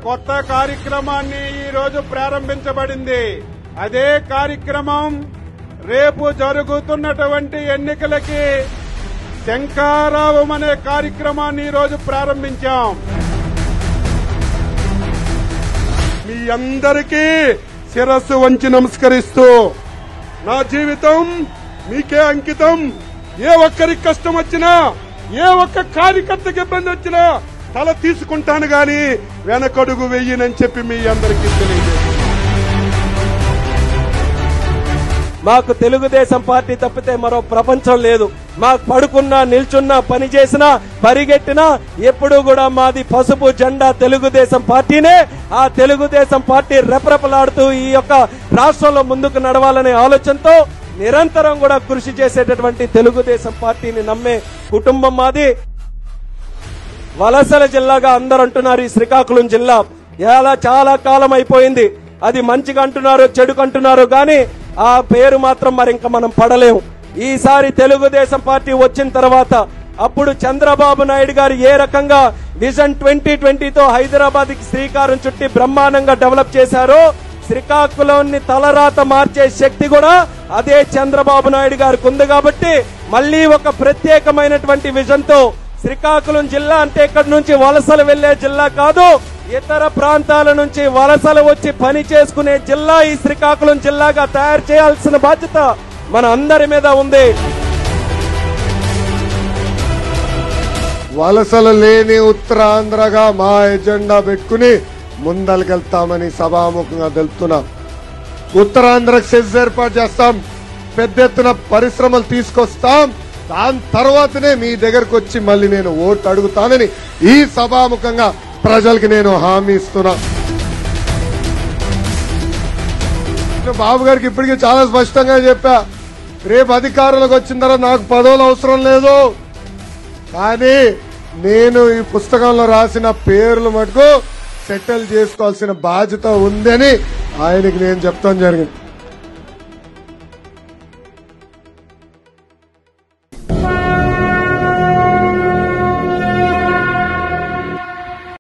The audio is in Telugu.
కొత్త కార్యక్రమాన్ని ఈ రోజు ప్రారంభించబడింది. అదే కార్యక్రమం రేపు జరుగుతున్నటువంటి ఎన్నికలకి శంఖారావం అనే కార్యక్రమాన్ని ఈ రోజు ప్రారంభించాం. మీ అందరికీ శిరస్సు వంచి నమస్కరిస్తూ నా జీవితం మీకే అంకితం. ఏ ఒక్కరికి కష్టం వచ్చినా, ఏ ఒక్క కార్యకర్తకి ఇబ్బంది వచ్చినా తల తీసుకుంటాను గాని వెనకడుగు వెయ్యనని చెప్పి మీ అందరికీ తెలియజేస్తాను. మాకు తెలుగుదేశం పార్టీ తప్పితే మరో ప్రపంచం లేదు. మాకు పడుకున్నా, నిల్చున్నా, పని చేసినా, పరిగెట్టినా ఎప్పుడూ కూడా మాది పసుపు జెండా తెలుగుదేశం పార్టీనే. ఆ తెలుగుదేశం పార్టీ రెపరెపలాడుతూ ఈ యొక్క రాష్ట్రంలో ముందుకు నడవాలనే ఆలోచనతో నిరంతరం కూడా కృషి చేసేటటువంటి తెలుగుదేశం పార్టీని నమ్మే కుటుంబం మాది. వలసల జిల్లాగా అందరూ అంటున్నారు ఈ శ్రీకాకుళం జిల్లా. చాలా కాలం అయిపోయింది. అది మంచిగా అంటున్నారు, చెడుకు అంటున్నారు, కానీ ఆ పేరు మాత్రం మరి ఇంకా మనం పడలేము. ఈసారి తెలుగుదేశం పార్టీ వచ్చిన తర్వాత అప్పుడు చంద్రబాబు నాయుడు గారు ఏ రకంగా విజన్ 2020తో హైదరాబాద్ కి శ్రీకారం చుట్టి బ్రహ్మాండంగా డెవలప్ చేశారో, శ్రీకాకుళాన్ని తలరాత మార్చే శక్తి కూడా అదే చంద్రబాబు నాయుడు గారికి ఉంది. కాబట్టి మళ్లీ ఒక ప్రత్యేకమైనటువంటి విజన్ తో శ్రీకాకుళం జిల్లా అంటే ఇక్కడ నుంచి వలసలు వెళ్లే జిల్లా కాదు, ఇతర ప్రాంతాల నుంచి వలసలు వచ్చి పని చేసుకునే జిల్లా ఈ శ్రీకాకుళం జిల్లాగా తయారు చేయాల్సిన బాధ్యత మన అందరి మీద ఉంది. వలసలు లేని ఉత్తరాంధ్రగా మా ఎజెండా పెట్టుకుని ముందలకెళ్తామని సభాముఖంగా తెలుపుతున్నా. ఉత్తరాంధ్రకు సెజ్ ఏర్పాటు చేస్తాం, పెద్ద ఎత్తున పరిశ్రమలు తీసుకొస్తాం. దాని తర్వాతనే మీ దగ్గరకు వచ్చి మళ్ళీ నేను ఓటు అడుగుతానని ఈ సభాముఖంగా ప్రజలకి నేను హామీ ఇస్తున్నా. బాబు గారికి ఇప్పటికీ చాలా స్పష్టంగా చెప్పా, రేపు అధికారులకు వచ్చిన తర్వాత నాకు పదవులు అవసరం లేదు, కానీ నేను ఈ పుస్తకంలో రాసిన పేర్లు మటుకు సెటిల్ చేసుకోవాల్సిన బాధ్యత ఉందని ఆయనకి నేను చెప్తాను జరిగింది.